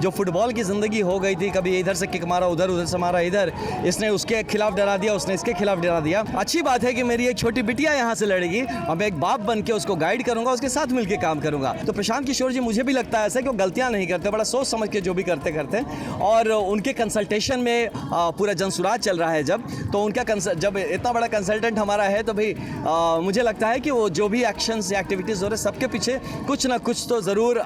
जो फुटबॉल की ज़िंदगी हो गई थी, कभी इधर से किक मारा उधर, उधर से मारा इधर, इसने उसके खिलाफ डरा दिया, उसने इसके खिलाफ डरा दिया। अच्छी बात है कि मेरी एक छोटी बिटिया यहाँ से लड़ेगी और मैं एक बाप बन के उसको गाइड करूंगा, उसके साथ मिलकर काम करूंगा। तो प्रशांत किशोर जी मुझे भी लगता है ऐसा कि वो गलतियाँ नहीं करते, बड़ा सोच समझ के जो भी करते और उनके कंसल्टेशन में पूरा जनसुराज चल रहा है जब उनका जब इतना बड़ा कंसल्टेंट हमारा है तो भाई मुझे लगता है कि वो जो भी एक्शंस या एक्टिविटीज़ हो रहे सबके पीछे कुछ ना कुछ तो ज़रूर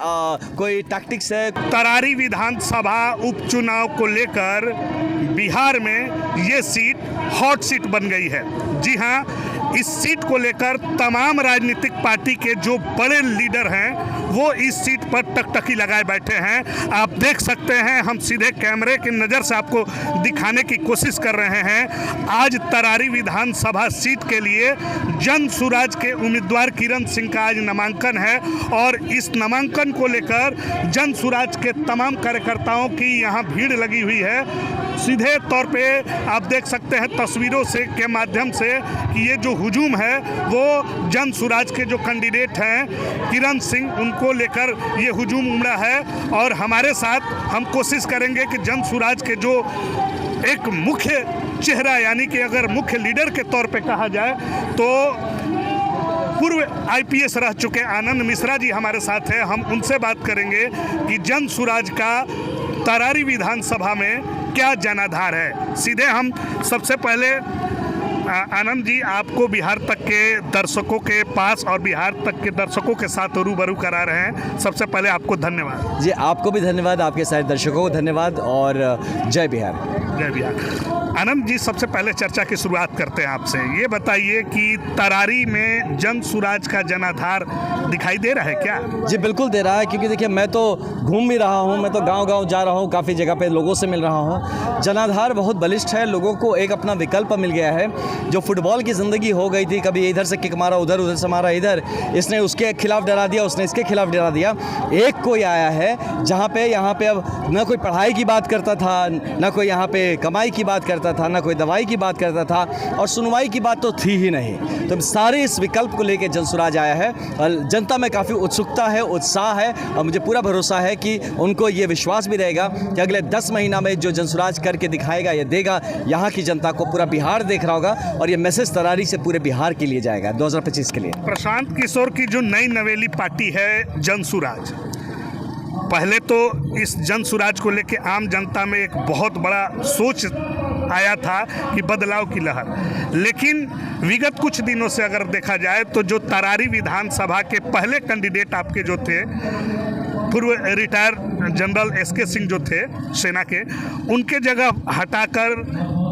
कोई टैक्टिक्स है। तरारी विधानसभा उपचुनाव को लेकर बिहार में ये सीट हॉट सीट बन गई है। जी हाँ, इस सीट को लेकर तमाम राजनीतिक पार्टी के जो बड़े लीडर हैं वो इस सीट पर टकटकी लगाए बैठे हैं। आप देख सकते हैं, हम सीधे कैमरे की नज़र से आपको दिखाने की कोशिश कर रहे हैं। आज तरारी विधानसभा सीट के लिए जनसुराज के उम्मीदवार किरण सिंह का आज नामांकन है और इस नामांकन को लेकर जनसुराज के तमाम कार्यकर्ताओं की यहाँ भीड़ लगी हुई है। सीधे तौर पे आप देख सकते हैं तस्वीरों से के माध्यम से कि ये जो हुजूम है वो जनसुराज के जो कैंडिडेट हैं किरण सिंह, उनको लेकर ये हुजूम उमड़ा है। और हमारे साथ हम कोशिश करेंगे कि जनसुराज के जो एक मुख्य चेहरा यानी कि अगर मुख्य लीडर के तौर पे कहा जाए तो पूर्व आईपीएस रह चुके आनंद मिश्रा जी हमारे साथ हैं। हम उनसे बात करेंगे कि जनसुराज का तरारी विधानसभा में क्या जनाधार है। सीधे हम सबसे पहले आनंद जी आपको बिहार तक के दर्शकों के पास और बिहार तक के दर्शकों के साथ रूबरू करा रहे हैं। सबसे पहले आपको धन्यवाद। जी आपको भी धन्यवाद, आपके सारे दर्शकों को धन्यवाद और जय बिहार। जय बिहार। आनंद जी, सबसे पहले चर्चा की शुरुआत करते हैं आपसे। ये बताइए कि तरारी में जनसुराज का जनाधार दिखाई दे रहा है क्या? जी बिल्कुल दे रहा है, क्योंकि देखिए मैं तो घूम भी रहा हूँ, मैं तो गांव-गांव जा रहा हूँ, काफ़ी जगह पे लोगों से मिल रहा हूँ। जनाधार बहुत बलिष्ठ है, लोगों को एक अपना विकल्प मिल गया है। जो फुटबॉल की ज़िंदगी हो गई थी, कभी इधर से किक मारा उधर, उधर से मारा इधर, इसने उसके खिलाफ डरा दिया, उसने इसके खिलाफ डरा दिया। एक कोई आया है जहाँ पे यहाँ पे अब न कोई पढ़ाई की बात करता था, न कोई यहाँ पे कमाई की बात करता था, न कोई दवाई की बात करता था और सुनवाई की बात तो थी ही नहीं। तो सारे इस विकल्प को लेकर जनसुराज आया है और जनता में काफ़ी उत्सुकता है, उत्साह है और मुझे पूरा भरोसा है कि उनको ये विश्वास भी रहेगा कि अगले 10 महीना में जो जनसुराज करके दिखाएगा, ये देगा, यहाँ की जनता को पूरा बिहार देख रहा होगा और ये मैसेज तरारी से पूरे बिहार के लिए जाएगा 2025 के लिए। प्रशांत किशोर की जो नई नवेली पार्टी है जनसुराज, पहले तो इस जनसुराज को लेके आम जनता में एक बहुत बड़ा सोच आया था कि बदलाव की लहर, लेकिन विगत कुछ दिनों से अगर देखा जाए तो जो तरारी विधानसभा के पहले कैंडिडेट आपके जो थे, पूर्व रिटायर जनरल एसके सिंह जो थे सेना के, उनके जगह हटाकर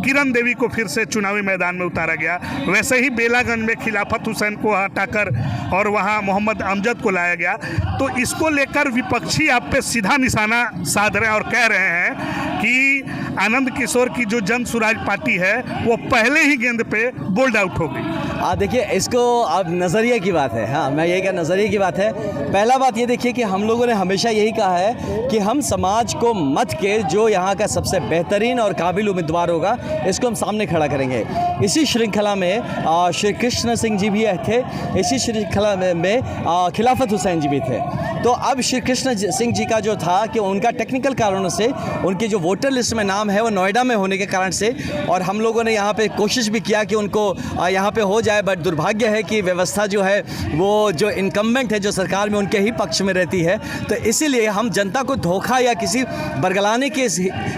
किरण देवी को फिर से चुनावी मैदान में उतारा गया। वैसे ही बेलागंज में खिलाफत हुसैन को हटाकर और वहां मोहम्मद अमजद को लाया गया। तो इसको लेकर विपक्षी आप पे सीधा निशाना साध रहे हैं और कह रहे हैं कि आनंद किशोर की जो जनसुराज पार्टी है वो पहले ही गेंद पे बोल्ड आउट हो गई। देखिए इसको अब नज़रिए की बात है। हाँ, मैं यही कहा नज़रिए की बात है। पहला बात ये देखिए कि हम लोगों ने हमेशा यही कहा है कि हम समाज को मत के जो यहाँ का सबसे बेहतरीन और काबिल उम्मीदवार होगा इसको हम सामने खड़ा करेंगे। इसी श्रृंखला में श्री कृष्ण सिंह जी भी थे, इसी श्रृंखला में खिलाफत हुसैन जी भी थे। तो अब श्री कृष्ण सिंह जी का जो था कि उनका टेक्निकल कारणों से उनके जो वोटर लिस्ट में नाम है वो नोएडा में होने के कारण से, और हम लोगों ने यहाँ पे कोशिश भी किया कि उनको यहाँ पे हो जाए, बट दुर्भाग्य है कि व्यवस्था जो है वो जो इनकम्बेंट है जो सरकार में उनके ही पक्ष में रहती है। तो इसीलिए हम जनता को धोखा या किसी बरगलाने के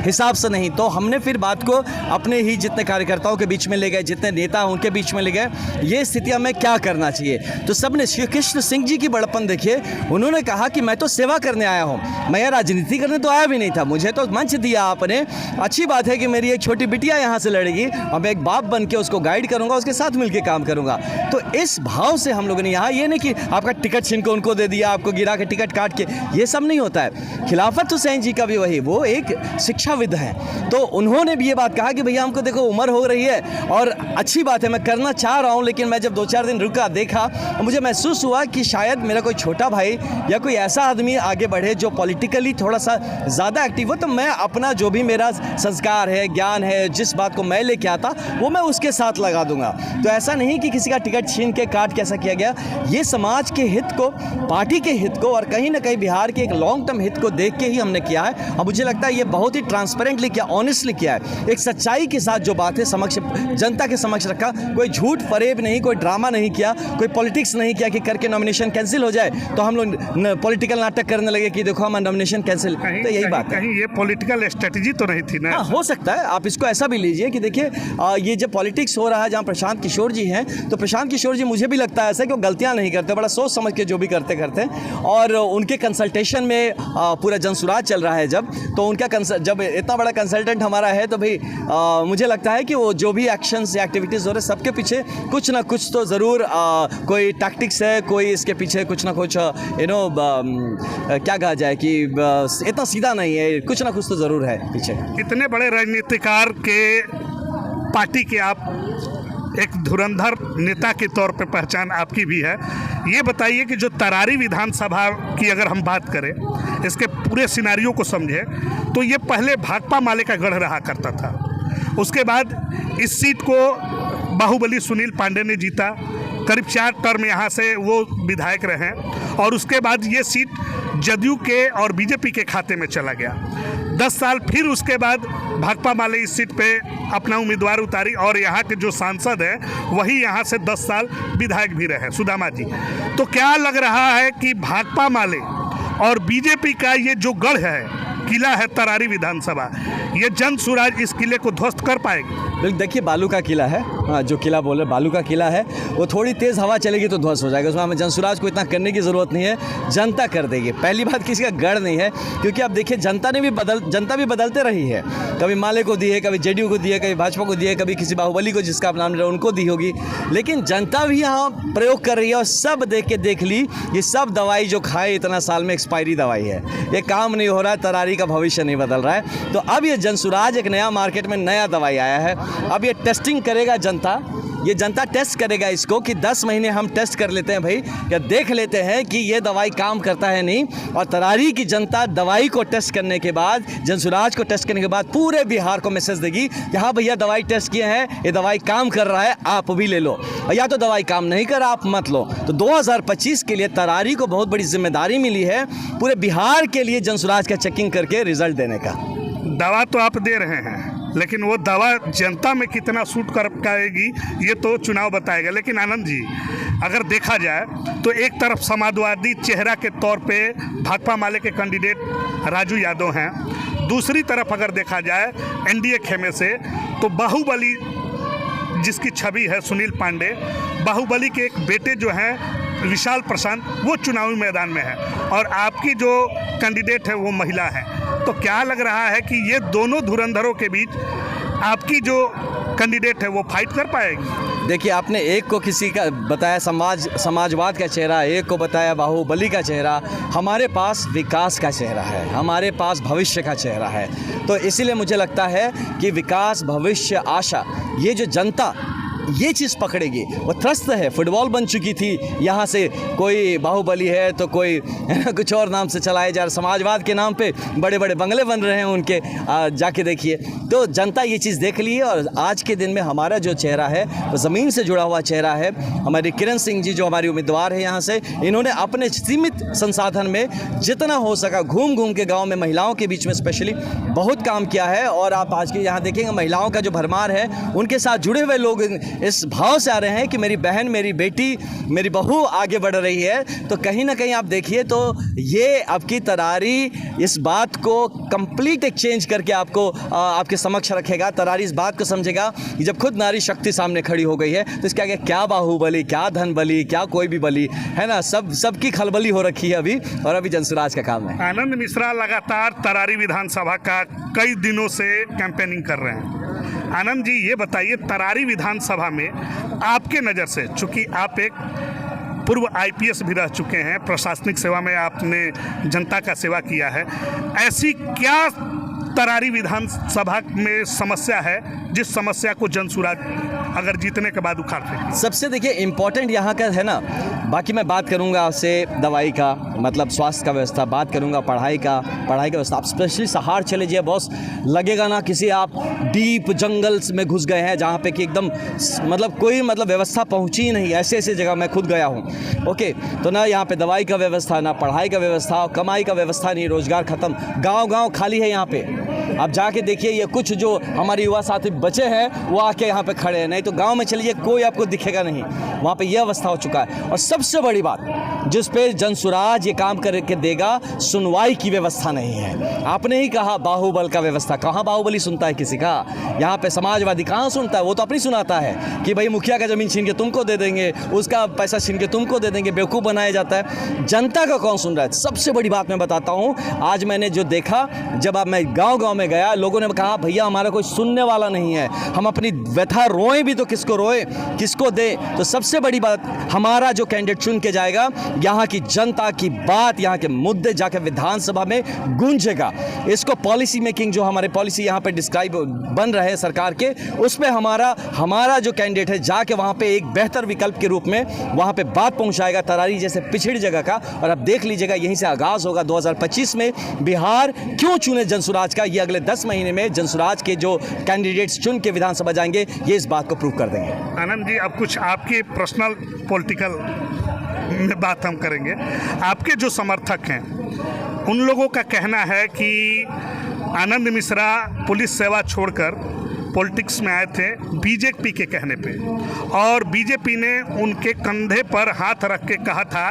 हिसाब से नहीं, तो हमने फिर बात को अपने ही जितने कार्यकर्ताओं के बीच में ले गए, जितने नेता उनके बीच में ले गए, ये स्थितियाँ में क्या करना चाहिए। तो सब ने श्री कृष्ण सिंह जी की बड़प्पन देखिए, उन्होंने कहा कि मैं तो सेवा करने आया हूँ, मैं यहाँ राजनीति करने तो आया भी नहीं था, मुझे तो मंच दिया आपने। अच्छी बात है कि मेरी एक छोटी बिटिया यहाँ से लड़ेगी और मैं एक बाप बन के उसको गाइड करूँगा, उसके साथ मिलकर काम करूँगा। तो इस भाव से हम लोगों ने यहाँ, ये नहीं कि आपका टिकट छीन के उनको दे दिया, आपको गिरा के टिकट काट के, ये सब नहीं होता है। खिलाफत हुसैन जी का भी वही, वो एक शिक्षाविद हैं, तो उन्होंने भी ये बात कहा कि भैया हमको देखो उम्र हो रही है और अच्छी बात है मैं करना चाह रहा हूँ, लेकिन मैं जब 2-4 दिन रुका देखा मुझे महसूस हुआ कि शायद मेरा कोई छोटा भाई या कोई ऐसा आदमी आगे बढ़े जो पॉलिटिकली थोड़ा सा ज़्यादा एक्टिव हो, तो मैं अपना अपना जो भी मेरा संस्कार है, ज्ञान है, जिस बात को मैं लेके आता वो मैं उसके साथ लगा दूंगा। तो ऐसा नहीं कि किसी का टिकट छीन के काट के ऐसा किया गया। ये समाज के हित को, पार्टी के हित को और कहीं ना कहीं बिहार के एक लॉन्ग टर्म हित को देख के ही हमने किया है। और मुझे लगता है ये बहुत ही ट्रांसपेरेंटली किया, ऑनेस्टली किया है, एक सच्चाई के साथ जो बात है समक्ष जनता के समक्ष रखा। कोई झूठ फरेब नहीं, कोई ड्रामा नहीं किया, कोई पॉलिटिक्स नहीं किया कि करके नॉमिनेशन कैंसिल हो जाए तो हम लोग पॉलिटिकल नाटक करने लगे कि देखो हमारा नॉमिनेशन कैंसिल। तो यही बात है। कहीं ये पॉलिटिकल स्ट्रेटजी तो नहीं थी ना? हाँ, हो सकता है। आप इसको ऐसा भी लीजिए कि देखिए ये जब पॉलिटिक्स हो रहा है जहाँ प्रशांत किशोर जी हैं, तो प्रशांत किशोर जी मुझे भी लगता है ऐसा कि वो गलतियाँ नहीं करते, बड़ा सोच समझ के जो भी करते और उनके कंसल्टेशन में पूरा जनसुराज चल रहा है जब, तो उनका जब इतना बड़ा कंसल्टेंट हमारा है तो भाई मुझे लगता है कि वो जो भी एक्शंस या एक्टिविटीज़ हो रहे सबके पीछे कुछ ना कुछ तो ज़रूर कोई टैक्टिक्स है, कोई इसके पीछे कुछ ना कुछ क्या कहा जाए कि इतना सीधा नहीं है, कुछ ना कुछ तो ज़रूर है पीछे। इतने बड़े राजनीतिकार के पार्टी के आप एक धुरंधर नेता के तौर पे पहचान आपकी भी है। ये बताइए कि जो तरारी विधानसभा की अगर हम बात करें, इसके पूरे सिनारियों को समझें तो ये पहले भाकपा माले का गढ़ रहा करता था। उसके बाद इस सीट को बाहुबली सुनील पांडे ने जीता, करीब 4 टर्म यहाँ से वो विधायक रहे और उसके बाद ये सीट जदयू के और बीजेपी के खाते में चला गया। 10 साल फिर उसके बाद भाकपा माले इस सीट पे अपना उम्मीदवार उतारी और यहाँ के जो सांसद हैं वही यहाँ से 10 साल विधायक भी रहे, सुदामा जी। तो क्या लग रहा है कि भाकपा माले और बीजेपी का ये जो गढ़ है, किला है तरारी विधानसभा, ये जनसुराज इस किले को ध्वस्त कर पाएगी? बिल्कुल, देखिए बालू का किला है, हाँ, जो किला बोले बालू का किला है, वो थोड़ी तेज़ हवा चलेगी तो ध्वस्त हो जाएगा। उसमें हमें जनसुराज को इतना करने की ज़रूरत नहीं है, जनता कर देगी। पहली बात किसी का गढ़ नहीं है, क्योंकि अब देखिए जनता भी बदलते रही है। कभी माले को दी है, कभी जेडीयू को दी है, कभी भाजपा को दी है, कभी किसी बाहुबली को जिसका नाम ले उनको दी होगी, लेकिन जनता भी यहाँ प्रयोग कर रही है। और सब देख ली, ये सब दवाई जो खाए इतना साल में एक्सपायरी दवाई है, ये काम नहीं हो रहा है, तरारी का भविष्य नहीं बदल रहा है। तो अब ये जनसुराज एक नया मार्केट में नया दवाई आया है। अब ये टेस्टिंग करेगा जनता, ये जनता टेस्ट करेगा इसको कि 10 महीने हम टेस्ट कर लेते हैं भाई, या देख लेते हैं कि ये दवाई काम करता है नहीं। और तरारी की जनता दवाई को टेस्ट करने के बाद, जनसुराज को टेस्ट करने के बाद पूरे बिहार को मैसेज देगी कि हाँ भैया दवाई टेस्ट किए हैं, ये दवाई काम कर रहा है, आप भी ले लो, या तो दवाई काम नहीं कर आप मत लो। तो 2025 के लिए तरारी को बहुत बड़ी जिम्मेदारी मिली है पूरे बिहार के लिए जनसुराज का चेकिंग करके रिजल्ट देने का। दवा तो आप दे रहे हैं, लेकिन वो दवा जनता में कितना सूट कर पाएगी ये तो चुनाव बताएगा। लेकिन आनंद जी, अगर देखा जाए तो एक तरफ समाजवादी चेहरा के तौर पे भाकपा माले के कैंडिडेट राजू यादव हैं, दूसरी तरफ अगर देखा जाए एनडीए खेमे से तो बाहुबली जिसकी छवि है सुनील पांडे, बाहुबली के एक बेटे जो हैं विशाल प्रशांत, वो चुनावी मैदान में है और आपकी जो कैंडिडेट है वो महिला है। तो क्या लग रहा है कि ये दोनों धुरंधरों के बीच आपकी जो कैंडिडेट है वो फाइट कर पाएगी? देखिए, आपने एक को किसी का बताया समाजवाद का चेहरा, एक को बताया बाहुबली का चेहरा। हमारे पास विकास का चेहरा है, हमारे पास भविष्य का चेहरा है। तो इसीलिए मुझे लगता है कि विकास, भविष्य, आशा, ये जो जनता ये चीज़ पकड़ेगी। वो त्रस्त है, फुटबॉल बन चुकी थी, यहाँ से कोई बाहुबली है तो कोई कुछ और नाम से चलाए जा रहे, समाजवाद के नाम पे बड़े बड़े बंगले बन रहे हैं उनके, जाके देखिए। तो जनता ये चीज़ देख ली है और आज के दिन में हमारा जो चेहरा है वो ज़मीन से जुड़ा हुआ चेहरा है। हमारी किरण सिंह जी जो हमारी उम्मीदवार है यहाँ से, इन्होंने अपने सीमित संसाधन में जितना हो सका घूम घूम के गाँव में महिलाओं के बीच में स्पेशली बहुत काम किया है। और आप आज के यहाँ देखेंगे महिलाओं का जो भरमार है, उनके साथ जुड़े हुए लोग इस भाव से आ रहे हैं कि मेरी बहन, मेरी बेटी, मेरी बहू आगे बढ़ रही है। तो कहीं ना कहीं आप देखिए तो ये आपकी तरारी इस बात को कंप्लीट एक्सचेंज करके आपको आपके समक्ष रखेगा। तरारी इस बात को समझेगा कि जब खुद नारी शक्ति सामने खड़ी हो गई है तो इसके आगे क्या बाहुबली, क्या धन बली, क्या कोई भी बली है ना, सबकी खलबली हो रखी है अभी, और अभी जनसुराज का काम है। आनंद मिश्रा लगातार तरारी विधानसभा का कई दिनों से कैंपेनिंग कर रहे हैं। आनंद जी, ये बताइए तरारी विधानसभा में आपके नज़र से, चूँकि आप एक पूर्व आईपीएस भी रह चुके हैं, प्रशासनिक सेवा में आपने जनता का सेवा किया है, ऐसी क्या तरारी विधानसभा में समस्या है जिस समस्या को जनसुराज अगर जीतने के बाद उखाड़ सके? सबसे देखिए इम्पोर्टेंट यहाँ का है ना, बाकी मैं बात करूंगा आपसे दवाई का, मतलब स्वास्थ्य का व्यवस्था, बात करूंगा पढ़ाई का व्यवस्था। आप स्पेशली सहार चले जाइए बॉस, लगेगा ना किसी आप डीप जंगल्स में घुस गए हैं, जहाँ पे कि एकदम मतलब कोई मतलब व्यवस्था पहुंची ही नहीं। ऐसे ऐसे जगह मैं खुद गया हूँ। ओके, तो ना यहाँ पे दवाई का व्यवस्था, ना पढ़ाई का व्यवस्था, कमाई का व्यवस्था नहीं, रोजगार खत्म, गाँव खाली है यहाँ पे। आप जाके देखिए, ये कुछ जो हमारे युवा साथी बचे हैं वो आके यहाँ पे खड़े हैं, नहीं तो गांव में चलिए कोई आपको दिखेगा नहीं। वहाँ पे ये अवस्था हो चुका है। और सबसे बड़ी बात जिस पे जनसुराज ये काम करके देगा, सुनवाई की व्यवस्था नहीं है। आपने ही कहा बाहुबल का व्यवस्था, कहाँ बाहुबली सुनता है किसी का? यहाँ पे समाजवादी कहाँ सुनता है? वो तो अपनी सुनाता है कि भाई मुखिया का ज़मीन छीन के तुमको दे देंगे, उसका पैसा छीन के तुमको दे देंगे, बेवकूफ़ बनाया जाता है। जनता का कौन सुन रहा है? सबसे बड़ी बात मैं बताता हूँ, आज मैंने जो देखा, जब मैं गाँव में गया, लोगों ने कहा भैया हमारा कोई सुनने वाला नहीं है, हम अपनी व्यथा रोएं भी तो किसको रोए, किसको दे? तो सबसे बड़ी बात, हमारा जो कैंडिडेट चुन के जाएगा, यहाँ की जनता की बात, यहाँ के मुद्दे जाकर विधानसभा में गूंजेगा। इसको पॉलिसी मेकिंग, जो हमारे पॉलिसी यहाँ पे डिस्क्राइब बन रहे हैं सरकार के, उस पर हमारा जो कैंडिडेट है जाके वहाँ पे एक बेहतर विकल्प के रूप में वहाँ पे बात पहुँचाएगा, तरारी जैसे पिछड़ी जगह का। और अब देख लीजिएगा, यहीं से आगाज़ होगा 2025 में बिहार क्यों चुने जनसुराज का। ये अगले 10 महीने में जनसुराज के जो कैंडिडेट्स चुन के विधानसभा जाएंगे, ये इस बात को प्रूव कर देंगे। आनंद जी, अब कुछ आपके पर्सनल पॉलिटिकल में बात हम करेंगे। आपके जो समर्थक हैं उन लोगों का कहना है कि आनंद मिश्रा पुलिस सेवा छोड़कर पॉलिटिक्स में आए थे बीजेपी के कहने पे, और बीजेपी ने उनके कंधे पर हाथ रख के कहा था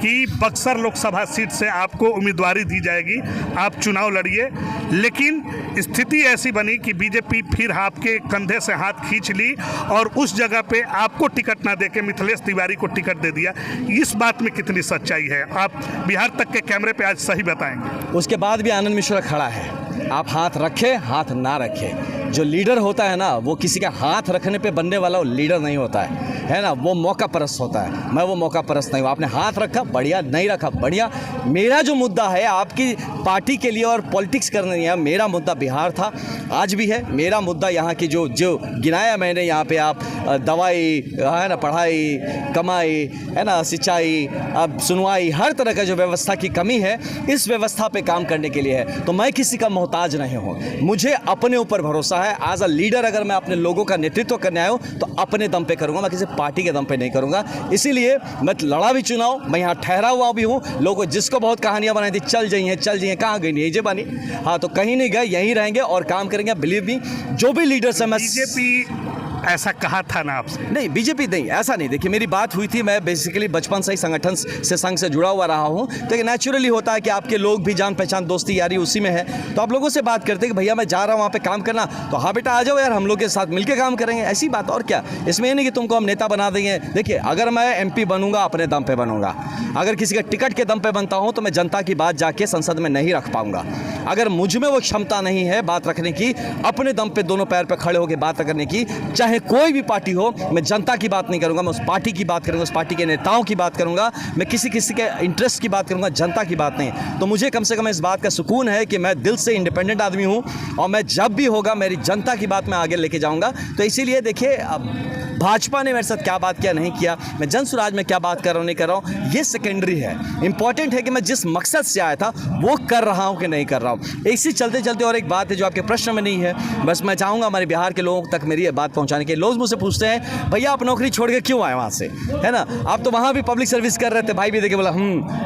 कि बक्सर लोकसभा सीट से आपको उम्मीदवारी दी जाएगी, आप चुनाव लड़िए। लेकिन स्थिति ऐसी बनी कि बीजेपी फिर आपके कंधे से हाथ खींच ली और उस जगह पे आपको टिकट ना देके मिथिलेश तिवारी को टिकट दे दिया। इस बात में कितनी सच्चाई है? आप बिहार तक के कैमरे पे आज सही बताएंगे। उसके बाद भी आनंद मिश्रा खड़ा है। आप हाथ रखे हाथ ना रखे, जो लीडर होता है ना, वो किसी का हाथ रखने पे बनने वाला वो लीडर नहीं होता है ना, वो मौका परस्त होता है। मैं वो मौका परस्त नहीं हूँ। आपने हाथ रखा बढ़िया, नहीं रखा बढ़िया। मेरा जो मुद्दा है आपकी पार्टी के लिए और पॉलिटिक्स करने नहीं है, मेरा मुद्दा बिहार था, आज भी है। मेरा मुद्दा यहाँ की जो गिनाया मैंने यहाँ पे, आप दवाई है ना, पढ़ाई, कमाई है ना, सिंचाई, अब सुनवाई, हर तरह का जो व्यवस्था की कमी है, इस व्यवस्था पे काम करने के लिए है। तो मैं किसी का मोहताज नहीं हूँ, मुझे अपने ऊपर भरोसा है। एज अ लीडर अगर मैं अपने लोगों का नेतृत्व करने आया हूँ तो अपने दम पे करूँगा, मैं किसी पार्टी के दम पे नहीं करूँगा। इसीलिए मैं लड़ा भी चुनाव, मैं यहाँ ठहरा हुआ भी हूँ। लोगों जिसको बहुत कहानियाँ बनाई थी, चल जाइए कहाँ गई नहीं जे बानी, हाँ तो कहीं नहीं गए, यहीं रहेंगे और काम करेंगे। बिलीव मी, जो भी लीडर्स है, मैं बीजेपी ऐसा कहा था ना आपसे? नहीं, बीजेपी नहीं, ऐसा नहीं। देखिए मेरी बात हुई थी, मैं बेसिकली बचपन से ही संगठन से, संघ से जुड़ा हुआ रहा हूँ, तो नेचुरली होता है कि आपके लोग भी जान पहचान दोस्ती यारी उसी में है, तो आप लोगों से बात करते हैं कि भैया मैं जा रहा हूँ वहाँ पे काम करना, तो हाँ बेटा आ जाओ यार, हम लोग के साथ मिलकर काम करेंगे, ऐसी बात। और क्या, इसमें नहीं कि तुमको हम नेता बना देंगे। देखिए अगर मैं MP बनूंगा अपने दम पे बनूंगा, अगर किसी के टिकट के दम पे बनता हूँ तो मैं जनता की बात जाके संसद में नहीं रख पाऊंगा। अगर मुझ में वो क्षमता नहीं है बात रखने की, अपने दम पे दोनों पैर पे खड़े होकर बात करने की, चाहे कोई भी पार्टी हो, मैं जनता की बात नहीं करूंगा, मैं उस पार्टी की बात करूंगा, उस पार्टी के नेताओं की बात करूंगा, मैं किसी के इंटरेस्ट की बात करूंगा, जनता की बात नहीं। तो मुझे कम से कम इस बात का सुकून है कि मैं दिल से इंडिपेंडेंट आदमी हूं और मैं जब भी होगा मेरी जनता की बात मैं आगे लेके जाऊंगा। तो इसीलिए देखिए, अब भाजपा ने मेरे साथ क्या बात किया नहीं किया, मैं जनसुराज में क्या बात कर रहा हूँ नहीं कर रहा हूँ, ये सेकेंडरी है। इंपॉर्टेंट है कि मैं जिस मकसद से आया था वो कर रहा हूँ कि नहीं कर रहा हूँ। इसी चलते चलते और एक बात है जो आपके प्रश्न में नहीं है, बस मैं चाहूँगा हमारे बिहार के लोगों तक मेरी ये बात पहुँचाने के। लोग मुझसे पूछते हैं भैया आप नौकरी छोड़ के क्यों आए वहाँ से, है ना, आप तो वहाँ भी पब्लिक सर्विस कर रहे थे। भाई भी देखे बोला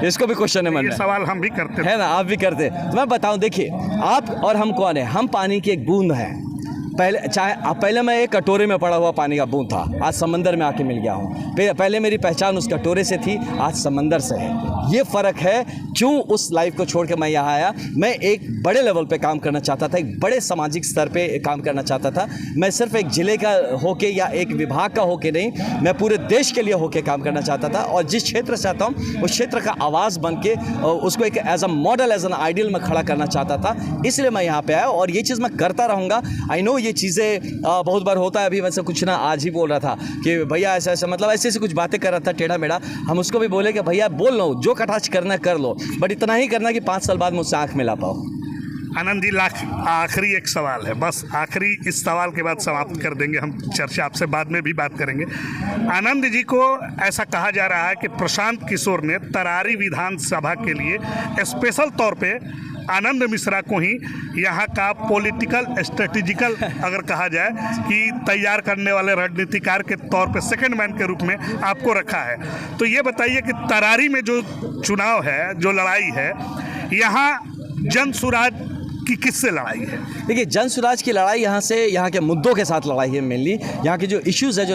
इसको भी क्वेश्चन है मन में, सवाल हम भी करते है ना, आप भी करते। तो मैं बताऊँ, देखिए आप और हम कौन है, हम पानी की एक बूंद हैं। पहले मैं एक कटोरे में पड़ा हुआ पानी का बूंद था, आज समंदर में आके मिल गया हूँ। पहले मेरी पहचान उस कटोरे से थी, आज समंदर से है। ये फ़र्क है क्यों उस लाइफ को छोड़ के मैं यहाँ आया। मैं एक बड़े लेवल पे काम करना चाहता था, एक बड़े सामाजिक स्तर पे काम करना चाहता था। मैं सिर्फ एक ज़िले का होके या एक विभाग का होके नहीं, मैं पूरे देश के लिए होके काम करना चाहता था। और जिस क्षेत्र से आता हूँ उस क्षेत्र का आवाज़ बन के उसको एक as a model, as an ideal में खड़ा करना चाहता था। इसलिए मैं यहाँ पे आया और ये चीज़ मैं करता रहूँगा। आई नो ये चीज़ें बहुत बार होता है। अभी वैसे कुछ ना आज ही बोल रहा था कि भैया ऐसा ऐसा, मतलब ऐसे ऐसे कुछ बातें कर रहा था टेढ़ा मेढ़ा। हम उसको भी बोले कि भैया बोल लो, जो कटाक्ष करना कर लो, बट इतना ही करना कि 5 साल बाद मुझसे आँख मिला पाओ। आनंद जी, आखिरी एक सवाल है, बस आखिरी इस सवाल के बाद समाप्त कर देंगे हम चर्चा, आपसे बाद में भी बात करेंगे। आनंद जी को ऐसा कहा जा रहा है कि प्रशांत किशोर ने तरारी विधानसभा के लिए स्पेशल तौर पे आनंद मिश्रा को ही यहाँ का पॉलिटिकल स्ट्रेटेजिकल अगर कहा जाए कि तैयार करने वाले रणनीतिकार के तौर पे सेकंड मैन के रूप में आपको रखा है। तो ये बताइए कि तरारी में जो चुनाव है, जो लड़ाई है, यहाँ जन सुराज की किससे लड़ाई है? देखिए, जन सुराज की लड़ाई यहाँ के मुद्दों के साथ लड़ाई है मेनली। यहाँ के जो इश्यूज़ है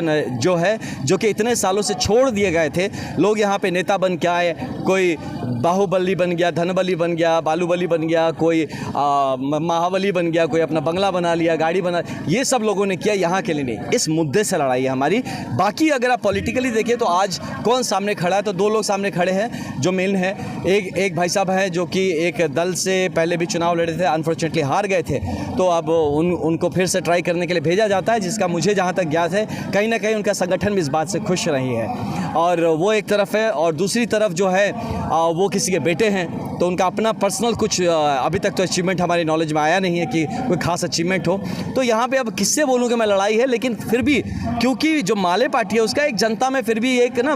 जो कि इतने सालों से छोड़ दिए गए थे। लोग यहाँ पे नेता बन के आए, कोई बाहुबली बन गया, धनबली बन गया, बालूबली बन गया, कोई महाबली बन गया, कोई अपना बंगला बना लिया, गाड़ी बना, ये सब लोगों ने किया। यहाँ के लिए नहीं, इस मुद्दे से लड़ाई है हमारी। बाकी अगर आप पॉलिटिकली देखिए तो आज कौन सामने खड़ा है, तो दो लोग सामने खड़े हैं जो मेन है। एक भाई साहब हैं जो कि एक दल से पहले भी चुनाव लड़े थे, अनफॉर्चुनेटली हार गए थे, तो अब उनको फिर से ट्राई करने के लिए भेजा जाता है, जिसका मुझे जहाँ तक ज्ञात है कहीं ना कहीं उनका संगठन भी इस बात से खुश रही है। और वो एक तरफ है, और दूसरी तरफ जो है वो किसी के बेटे हैं, तो उनका अपना पर्सनल कुछ अभी तक तो अचीवमेंट हमारी नॉलेज में आया नहीं है कि कोई खास अचीवमेंट हो। तो यहाँ पे अब किससे बोलूँ कि मैं लड़ाई है, लेकिन फिर भी क्योंकि जो माले पार्टी है उसका एक जनता में फिर भी एक ना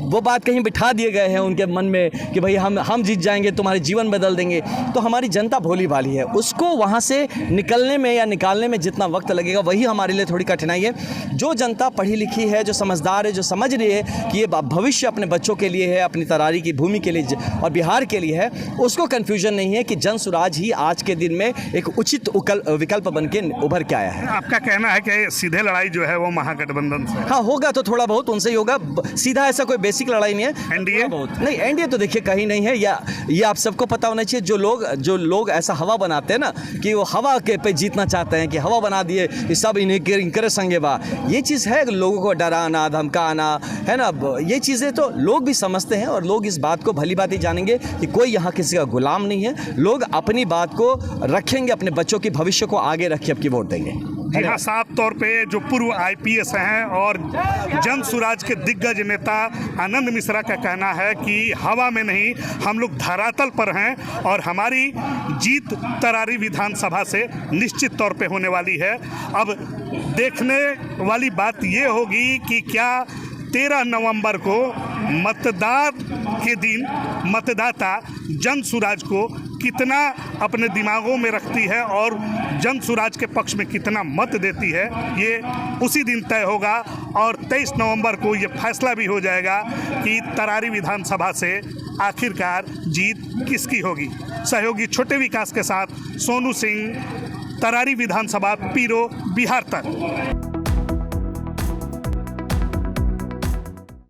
वो बात कहीं बिठा दिए गए हैं उनके मन में कि भाई हम जीत जाएंगे, तुम्हारे जीवन बदल देंगे। तो हमारी जनता भोली भाली है, उसको वहाँ से निकलने में या निकालने में जितना वक्त लगेगा वही हमारे लिए थोड़ी कठिनाई है। जो जनता पढ़ी लिखी है, जो समझदार है, जो समझ रही है कि ये भविष्य अपने बच्चों के लिए है, अपनी तरारी की भूमि के लिए और बिहार के लिए है, उसको कन्फ्यूजन नहीं है कि जन सुराज ही आज के दिन में एक उचित विकल्प बन के उभर के आया है। आपका कहना है कि सीधे लड़ाई जो है वो महागठबंधन से? हाँ, होगा तो थोड़ा बहुत उनसे ही होगा, सीधा ऐसा कोई बेसिक लड़ाई नहीं है। एनडीए नहीं, एनडीए तो देखिए कहीं नहीं है। ये आप सबको पता होना चाहिए। जो लोग ऐसा हवा बनाते हैं ना कि वो हवा के पे जीतना चाहते हैं कि हवा बना दिए कि सब इनके संगे बा, ये चीज़ है लोगों को डराना, धमकाना, है ना। ये चीज़ें तो लोग भी समझते हैं और लोग इस बात को भली बात ही जानेंगे कि कोई यहाँ किसी का गुलाम नहीं है। लोग अपनी बात को रखेंगे, अपने बच्चों के भविष्य को आगे रख के अब की वोट देंगे। यहाँ साफ तौर पे जो पूर्व आईपीएस हैं और जन सुराज के दिग्गज नेता आनंद मिश्रा का कहना है कि हवा में नहीं, हम लोग धरातल पर हैं और हमारी जीत तरारी विधानसभा से निश्चित तौर पे होने वाली है। अब देखने वाली बात ये होगी कि क्या 13 नवंबर को मतदान के दिन मतदाता जन सुराज को कितना अपने दिमागों में रखती है और जन सुराज के पक्ष में कितना मत देती है, ये उसी दिन तय होगा। और 23 नवंबर को ये फैसला भी हो जाएगा कि तरारी विधानसभा से आखिरकार जीत किसकी होगी। सहयोगी छोटे विकास के साथ सोनू सिंह, तरारी विधानसभा, पीरो, बिहार तक।